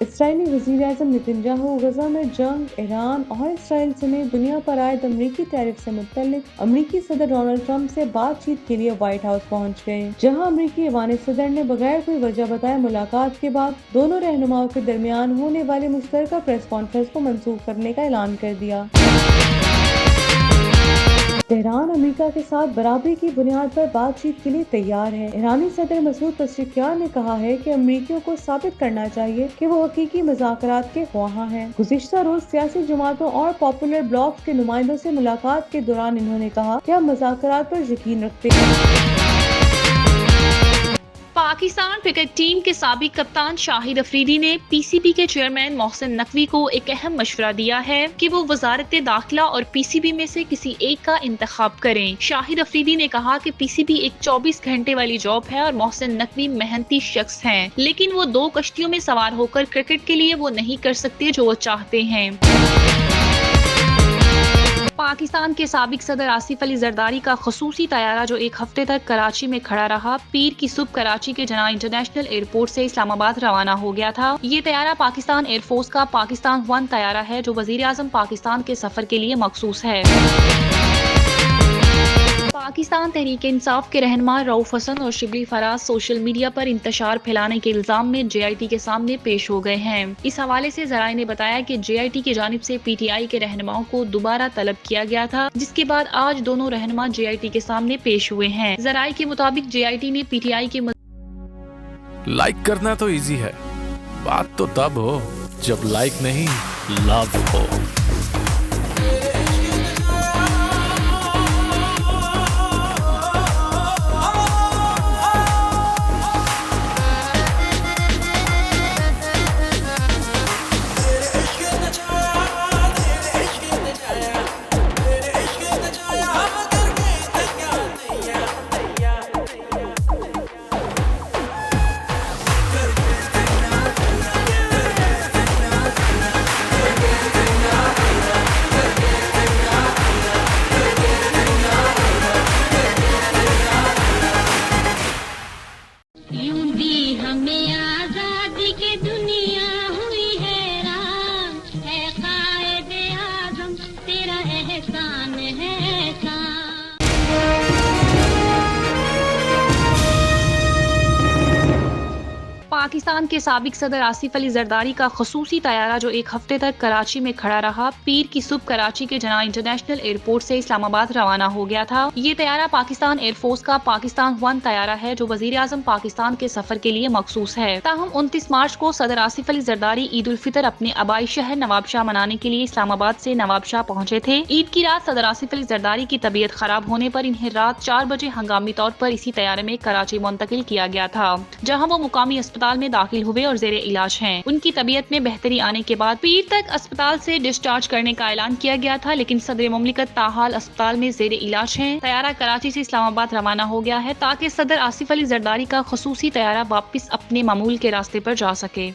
اسرائیلی وزیراعظم نتنیاہو غزہ میں جنگ، ایران اور اسرائیل سمیت دنیا پر عائد امریکی ٹیرف سے متعلق امریکی صدر ڈونلڈ ٹرمپ سے بات چیت کے لیے وائٹ ہاؤس پہنچ گئے، جہاں امریکی ایوان صدر نے بغیر کوئی وجہ بتائے ملاقات کے بعد دونوں رہنماؤں کے درمیان ہونے والی مشترکہ پریس کانفرنس کو منسوخ کرنے کا اعلان کر دیا۔ تہران امریکہ کے ساتھ برابری کی بنیاد پر بات چیت کے لیے تیار ہے۔ ایرانی صدر مسعود پزشکیان نے کہا ہے کہ امریکیوں کو ثابت کرنا چاہیے کہ وہ حقیقی مذاکرات کے خواہاں ہیں۔ گزشتہ روز سیاسی جماعتوں اور پاپولر بلاکس کے نمائندوں سے ملاقات کے دوران انہوں نے کہا کہ ہم مذاکرات پر یقین رکھتے ہیں۔ پاکستان کرکٹ ٹیم کے سابق کپتان شاہد افریدی نے پی سی بی کے چیئرمین محسن نقوی کو ایک اہم مشورہ دیا ہے کہ وہ وزارت داخلہ اور پی سی بی میں سے کسی ایک کا انتخاب کریں۔ شاہد افریدی نے کہا کہ پی سی بی ایک 24 گھنٹے والی جاب ہے اور محسن نقوی محنتی شخص ہیں، لیکن وہ 2 کشتیوں میں سوار ہو کر کرکٹ کے لیے وہ نہیں کر سکتے جو وہ چاہتے ہیں۔ پاکستان کے سابق صدر آصف علی زرداری کا خصوصی طیارہ جو ایک ہفتے تک کراچی میں کھڑا رہا، پیر کی صبح کراچی کے جناح انٹرنیشنل ایئرپورٹ سے اسلام آباد روانہ ہو گیا تھا۔ یہ طیارہ پاکستان ایئر فورس کا پاکستان 1 طیارہ ہے جو وزیر اعظم پاکستان کے سفر کے لیے مخصوص ہے۔ پاکستان تحریک انصاف کے رہنما رؤف حسن اور شبلی فراز سوشل میڈیا پر انتشار پھیلانے کے الزام میں جے آئی ٹی کے سامنے پیش ہو گئے ہیں۔ اس حوالے سے ذرائع نے بتایا کہ جے آئی ٹی کی جانب سے پی ٹی آئی کے رہنماؤں کو دوبارہ طلب کیا گیا تھا، جس کے بعد آج دونوں رہنما جے آئی ٹی کے سامنے پیش ہوئے ہیں۔ ذرائع کے مطابق جے آئی ٹی نے پی ٹی آئی کے لائک کرنا تو ایزی ہے، بات تو تب ہو جب لائک نہیں لو ہو۔ پاکستان کے سابق صدر آصف علی زرداری کا خصوصی طیارہ جو ایک ہفتے تک کراچی میں کھڑا رہا، پیر کی صبح کراچی کے جناح انٹرنیشنل ایئرپورٹ سے اسلام آباد روانہ ہو گیا تھا۔ یہ طیارہ پاکستان ایئر فورس کا پاکستان 1 طیارہ ہے جو وزیر اعظم پاکستان کے سفر کے لیے مخصوص ہے۔ تاہم 29 مارچ کو صدر آصف علی زرداری عید الفطر اپنے آبائی شہر نواب شاہ منانے کے لیے اسلام آباد سے نواب شاہ پہنچے تھے۔ عید کی رات صدر آصف علی زرداری کی طبیعت خراب ہونے پر انہیں رات 4 بجے ہنگامی طور پر اسی طیارے میں کراچی منتقل کیا گیا تھا، جہاں وہ مقامی اسپتال میں داخل ہوئے اور زیر علاج ہیں۔ ان کی طبیعت میں بہتری آنے کے بعد پیر تک اسپتال سے ڈسچارج کرنے کا اعلان کیا گیا تھا، لیکن صدر مملکت تاحال اسپتال میں زیر علاج ہیں۔ طیارہ کراچی سے اسلام آباد روانہ ہو گیا ہے تاکہ صدر آصف علی زرداری کا خصوصی طیارہ واپس اپنے معمول کے راستے پر جا سکے۔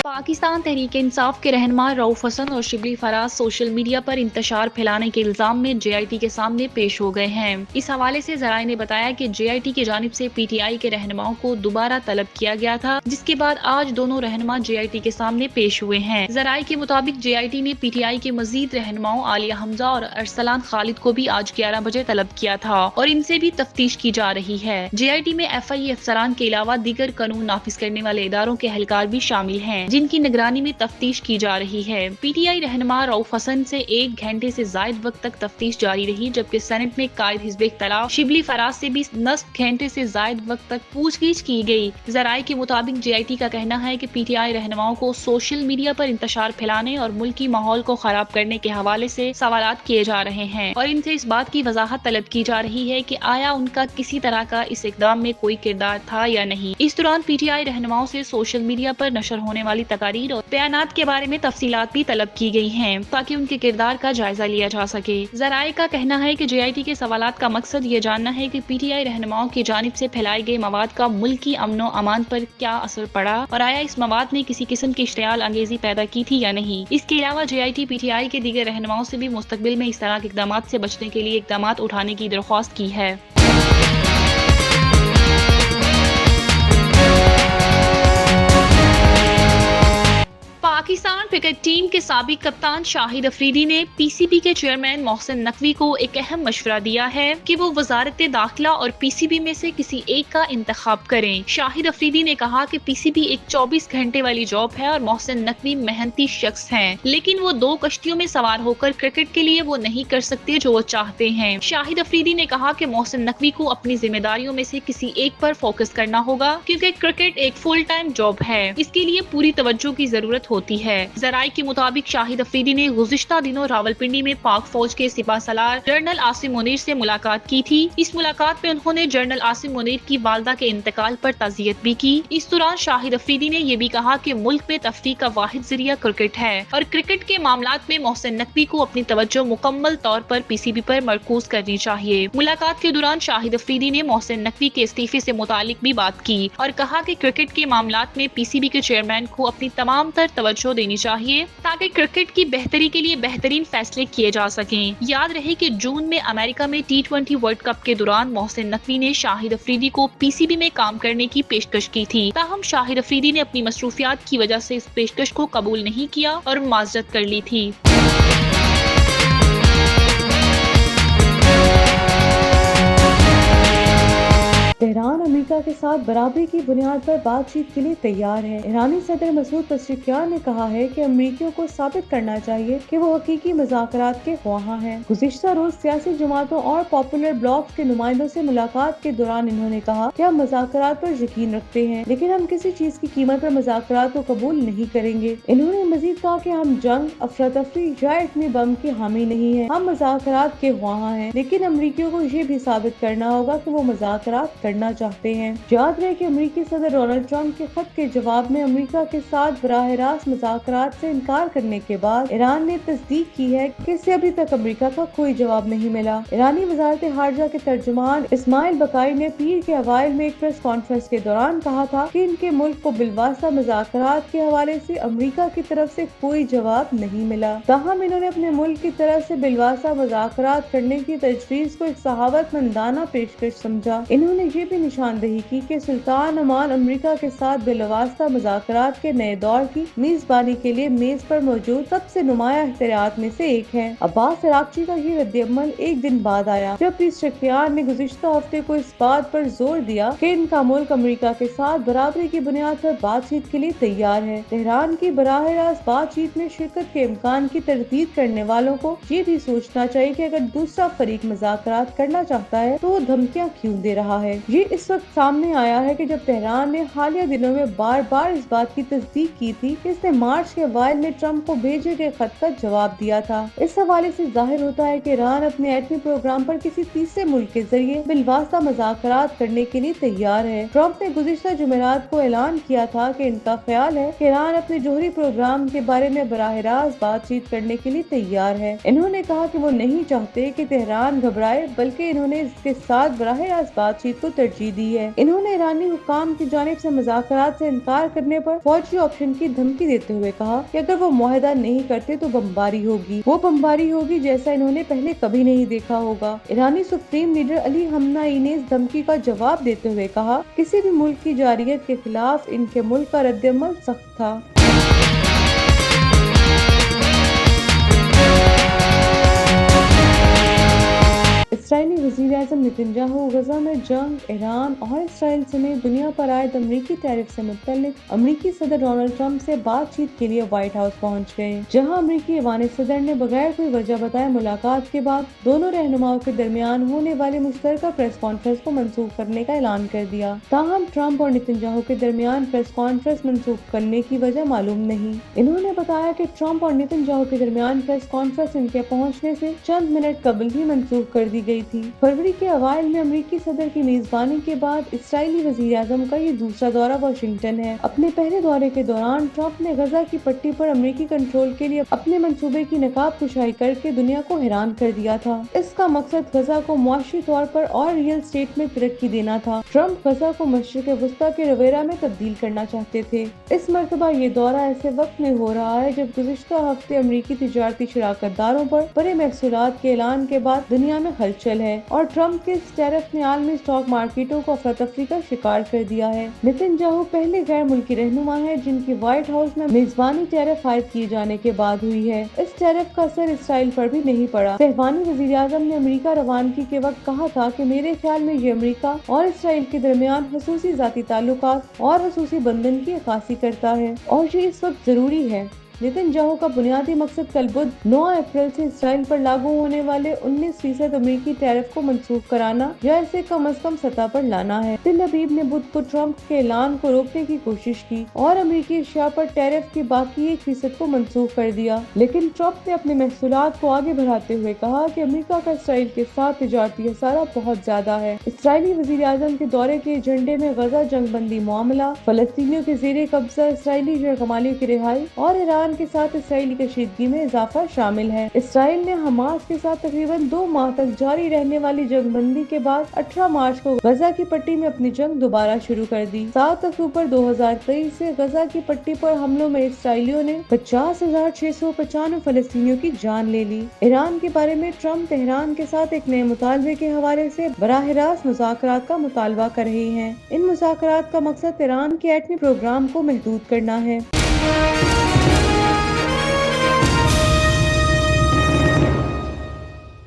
پاکستان تحریک انصاف کے رہنما رؤف حسن اور شبلی فراز سوشل میڈیا پر انتشار پھیلانے کے الزام میں جے آئی ٹی کے سامنے پیش ہو گئے ہیں۔ اس حوالے سے ذرائع نے بتایا کہ جے آئی ٹی کی جانب سے پی ٹی آئی کے رہنماؤں کو دوبارہ طلب کیا گیا تھا، جس کے بعد آج دونوں رہنما جے آئی ٹی کے سامنے پیش ہوئے ہیں۔ ذرائع کے مطابق جے آئی ٹی نے پی ٹی آئی کے مزید رہنماؤں عالیہ حمزہ اور ارسلان خالد کو بھی آج 11 بجے طلب کیا تھا اور ان سے بھی تفتیش کی جا رہی ہے۔ جے آئی ٹی میں ایف آئی افسران کے علاوہ دیگر قانون نافذ کرنے والے اداروں کے اہلکار بھی شامل ہیں، جن کی نگرانی میں تفتیش کی جا رہی ہے۔ پی ٹی آئی رہنما رؤف حسن سے 1 گھنٹے سے زائد وقت تک تفتیش جاری رہی، جبکہ سینٹ میں قائد حزب اختلاف شبلی فراز سے بھی 9 گھنٹے سے زائد وقت تک پوچھ گچھ کی گئی۔ ذرائع کے مطابق جے آئی ٹی کا کہنا ہے کہ پی ٹی آئی رہنماؤں کو سوشل میڈیا پر انتشار پھیلانے اور ملکی ماحول کو خراب کرنے کے حوالے سے سوالات کیے جا رہے ہیں اور ان سے اس بات کی وضاحت طلب کی جا رہی ہے کہ آیا ان کا کسی طرح کا اس اقدام میں کوئی کردار تھا یا نہیں۔ اس دوران پی ٹی آئی رہنماؤں سے سوشل میڈیا پر نشر ہونے والی تقاریر اور بیانات کے بارے میں تفصیلات بھی طلب کی گئی ہیں تاکہ ان کے کردار کا جائزہ لیا جا سکے۔ ذرائع کا کہنا ہے کہ جے آئی ٹی کے سوالات کا مقصد یہ جاننا ہے کہ پی ٹی آئی رہنماؤں کی جانب سے پھیلائے گئے مواد کا ملکی امن و امان پر کیا اثر پڑا اور آیا اس مواد نے کسی قسم کی اشتعال انگیزی پیدا کی تھی یا نہیں۔ اس کے علاوہ جے I T P T I کے دیگر رہنماؤں سے بھی مستقبل میں اس طرح کے اقدامات سے بچنے کے لیے اقدامات اٹھانے کی درخواست کی ہے۔ पाकिस्तान क्रिकेट टीम के साबिक कप्तान शाहिद अफरीदी ने पीसीबी के चेयरमैन मोहसिन नकवी को एक अहम मशवरा दिया है कि वो वजारत दाखिला और पीसीबी में से किसी एक का इंतखाब करें। शाहिद अफरीदी ने कहा कि पीसीबी एक 24 घंटे वाली जॉब है और मोहसिन नकवी मेहनती शख्स हैं, लेकिन वो 2 कश्तियों में सवार होकर क्रिकेट के लिए वो नहीं कर सकते जो वो चाहते हैं। शाहिद अफरीदी ने कहा कि मोहसिन नकवी को अपनी जिम्मेदारियों में से किसी एक पर फोकस करना होगा, क्योंकि क्रिकेट एक फुल टाइम जॉब है, इसके लिए पूरी तवज्जो की जरूरत होती है। जराये के मुताबिक शाहिद अफरीदी ने गुज़िश्ता दिनों रावलपिंडी में पाक फौज के सिपा सलार जनरल आसिम मुनीर से मुलाकात की थी। इस मुलाकात में उन्होंने जनरल आसिम मुनीर की वालदा के इंतकाल पर ताज़ियत भी की। इस दौरान शाहिद अफरीदी ने ये भी कहा कि मुल्क में तफरीक का वाहिद जरिया क्रिकेट है और क्रिकेट के मामलात में मोहसिन नकवी को अपनी तवज्जो मुकम्मल तौर पर पीसीबी पर मरकूज करनी चाहिए। मुलाकात के दौरान शाहिद अफरीदी ने मोहसिन नकवी के इस्तीफे से मुतालिक भी बात की और कहा कि क्रिकेट के मामलात में पीसीबी के चेयरमैन को अपनी तमाम तर तवज्जो देनी चाहिए ताकि क्रिकेट की बेहतरी के लिए बेहतरीन फैसले किए जा सकें। याद रहे कि जून में अमेरिका में T20 वर्ल्ड कप के दौरान मोहसिन नकवी ने शाहिद अफरीदी को पीसीबी में काम करने की पेशकश की थी, ताहम शाहिद अफरीदी ने अपनी मसरूफियात की वजह से इस पेशकश को कबूल नहीं किया और माजरत कर ली थी। तेहरान अमेरिका के साथ बराबरी की बुनियाद पर बातचीत के लिए तैयार है। ईरानी सदर मसूद पज़ेश्कियान ने कहा है कि अमेरिकियों को साबित करना चाहिए कि वो हकीकी मुज़ाकरात के ख्वाहां हैं। गुज़िश्ता रोज सियासी जमातों और पॉपुलर ब्लॉक्स के नुमाइंदों से मुलाकात के दौरान इन्होंने कहा कि हम मुज़ाकरात पर यकीन रखते हैं, लेकिन हम किसी चीज की कीमत पर मुज़ाकरात को कबूल नहीं करेंगे। इन्होंने मजीद कहा कि हम जंग, अफरा तफरी या एटमी बम की हामी नहीं है, हम मुज़ाकरात के ख्वाहां हैं, लेकिन अमेरिकियों को ये भी साबित करना होगा कि वो मुज़ाकरात करना चाहते हैं। याद रहे कि अमेरिकी सदर डोनाल्ड ट्रंप के खत के जवाब में अमेरिका के साथ बराह रास्त मुज़ाकरात से इनकार करने के बाद ईरान ने तस्दीक की है कि इसे अभी तक अमेरिका का कोई जवाब नहीं मिला। ईरानी वज़ारत खारजा के तर्जुमान इस्माइल बकाई ने पीर के अवाइल में एक प्रेस कॉन्फ्रेंस के दौरान कहा था कि इनके मुल्क को बिलवास्ता मुज़ाकरात के हवाले से अमेरिका की तरफ से कोई जवाब नहीं मिला। ताहम इन्होंने अपने मुल्क की तरफ से बिलवास्ता मुज़ाकरात करने की तजवीज़ को एक सहावतमंदाना पेशकश समझा। इन्होंने ये भी निशानदेही की कि सुल्तान अमान अमेरिका के साथ बिलवास्ता मुज़ाकरात के नए दौर की मेजबानी के लिए मेज पर मौजूद सबसे नुमाया इख्तियारात में से एक है। अब्बास अरागची का ये रद्द-ए-अमल एक दिन बाद आया जब पज़ेश्कियान ने गुज़िश्ता हफ्ते को इस बात पर जोर दिया कि इनका मुल्क अमेरिका के साथ बराबरी की बुनियाद पर बातचीत के लिए तैयार है। तेहरान की बराह रास्त बातचीत में शिरकत के इम्कान की तरदीद करने वालों को ये भी सोचना चाहिए कि अगर दूसरा फरीक मुज़ाकरात करना चाहता है तो वो धमकियाँ क्यों दे रहा है। ये इस वक्त सामने आया है कि जब तेहरान ने हालिया दिनों में बार बार इस बात की तस्दीक की थी कि इसने मार्च के अवाइल में ट्रंप को भेजे गए खत का जवाब दिया था। इस हवाले से जाहिर होता है कि ईरान अपने एटमी प्रोग्राम पर किसी तीसरे मुल्क के जरिए बिलवास्ता मुज़ाकरात करने के लिए तैयार है। ट्रंप ने गुज़िश्ता जुमेरात को ऐलान किया था कि इनका ख्याल है कि ईरान अपने जोहरी प्रोग्राम के बारे में बराह रास्त बातचीत करने के लिए तैयार है। इन्होंने कहा कि वो नहीं चाहते कि तेहरान घबराए, बल्कि इन्होंने इसके साथ बराह रास्त बातचीत को तरजीह दी है। इन्होंने ईरानी हुक्काम की जानिब से मुज़ाकरात से इनकार करने पर फौजी ऑप्शन की धमकी देते हुए कहा कि अगर वो मुआहदा नहीं करते तो बमबारी होगी। वो बमबारी होगी जैसा इन्होंने पहले कभी नहीं देखा होगा। ईरानी सुप्रीम लीडर अली खamenei ने इस धमकी का जवाब देते हुए कहा, किसी भी मुल्क की जारियत के खिलाफ इनके मुल्क का रद्द-ए-अमल सख्त था। इस्राईली वज़ीर-ए-आज़म नेतन्याहू गजा में जंग, ईरान और इसराइल समेत दुनिया पर आयद अमरीकी टैरिफ से मुत्तल्लिक अमरीकी सदर डोनाल्ड ट्रंप से बातचीत के लिए व्हाइट हाउस पहुंच गए, जहां अमरीकी ऐवान सदर ने बगैर कोई वजह बताए मुलाकात के बाद दोनों रहनुमाओं के दरमियान होने वाली मुश्तरका प्रेस कॉन्फ्रेंस को मंसूख करने का ऐलान कर दिया। ताहम ट्रंप और नेतन्याहू के दरमियान प्रेस कॉन्फ्रेंस मंसूख करने की वजह मालूम नहीं। इन्होंने बताया कि ट्रंप और नेतन्याहू के दरमियान प्रेस कॉन्फ्रेंस इनके पहुँचने से चंद मिनट कबल ही मंसूख कर दी गई थी। फरवरी के अवाइल में अमेरिकी सदर की मेजबानी के बाद इस्राईली वज़ीर-ए-आज़म का ये दूसरा दौरा वाशिंगटन है। अपने पहले दौरे के दौरान ट्रंप ने गजा की पट्टी पर अमेरिकी कंट्रोल के लिए अपने मंसूबे की नकाब कुशाई करके दुनिया को हैरान कर दिया था। इसका मकसद गजा को मुआशी तौर पर और रियल स्टेट में तरक्की देना था। ट्रंप गजा को मशरिक़ वस्ता के रवेरा में तब्दील करना चाहते थे। इस मरतबा ये दौरा ऐसे वक्त में हो रहा है जब गुज़िश्ता हफ्ते अमेरिकी तिजारती शराकतदारों पर बड़े महसूलात के ऐलान के बाद दुनिया में हलचल मुश्किल है और ट्रम्प के इस टैरिफ ने आलमी स्टॉक मार्केटों को अफरा-तफरी का शिकार कर दिया है। नेतन्याहू पहले गैर मुल्की रहनुमा है जिनकी व्हाइट हाउस में मेजबानी टैरिफ आयद किए जाने के बाद हुई है। इस टैरिफ का असर इसराइल पर भी नहीं पड़ा। सहवानी वज़ीर आज़म ने अमेरिका रवानगी के वक्त कहा था कि मेरे ख्याल में ये अमेरिका और इसराइल के दरमियान खसूसी ज़ाती ताल्लुकात और खसूसी बंधन की अक्कासी करता है और ये इस वक्त जरूरी है। नेतन्याहू का बुनियादी मकसद कल बुध 9 अप्रैल से इसराइल पर लागू होने वाले 19% अमेरिकी टैरिफ को मंसूख कराना या इसे कम से कम सतह पर लाना है। तिल अबीब ने बुध को ट्रम्प के ऐलान को रोकने की कोशिश की और अमेरिकी अशिया पर टैरिफ की बाकी 1% को मंसूख कर दिया, लेकिन ट्रम्प ने अपने महसूलात को आगे बढ़ाते हुए कहा कि अमेरिका का इसराइल के साथ तिजारती खसारा बहुत ज्यादा है। इसराइली वज़ीर आज़म के दौरे के एजेंडे में गजा जंगबंदी मामला, फलस्तीनियों के ज़ेरे कब्जा इसराइली जरगमालियों की रिहाई और ईरान के साथ इसराइली कशीदगी में इजाफा शामिल है। इसराइल ने हमास के साथ तकरीबन 2 माह तक जारी रहने वाली जंगबंदी के बाद 18 मार्च को गजा की पट्टी में अपनी जंग दोबारा शुरू कर दी। 7 अक्टूबर 2023 से गजा की पट्टी पर हमलों में इसराइलियों ने 50,695 फलस्तीनियों की जान ले ली। ईरान के बारे में ट्रम्प तेहरान के साथ एक नए मुतालबे के हवाले से बराह रास्त मुज़ाकरात का मुतालबा कर रहे हैं। इन मुज़ाकरात का मकसद ईरान के एटमी प्रोग्राम को महदूद करना है।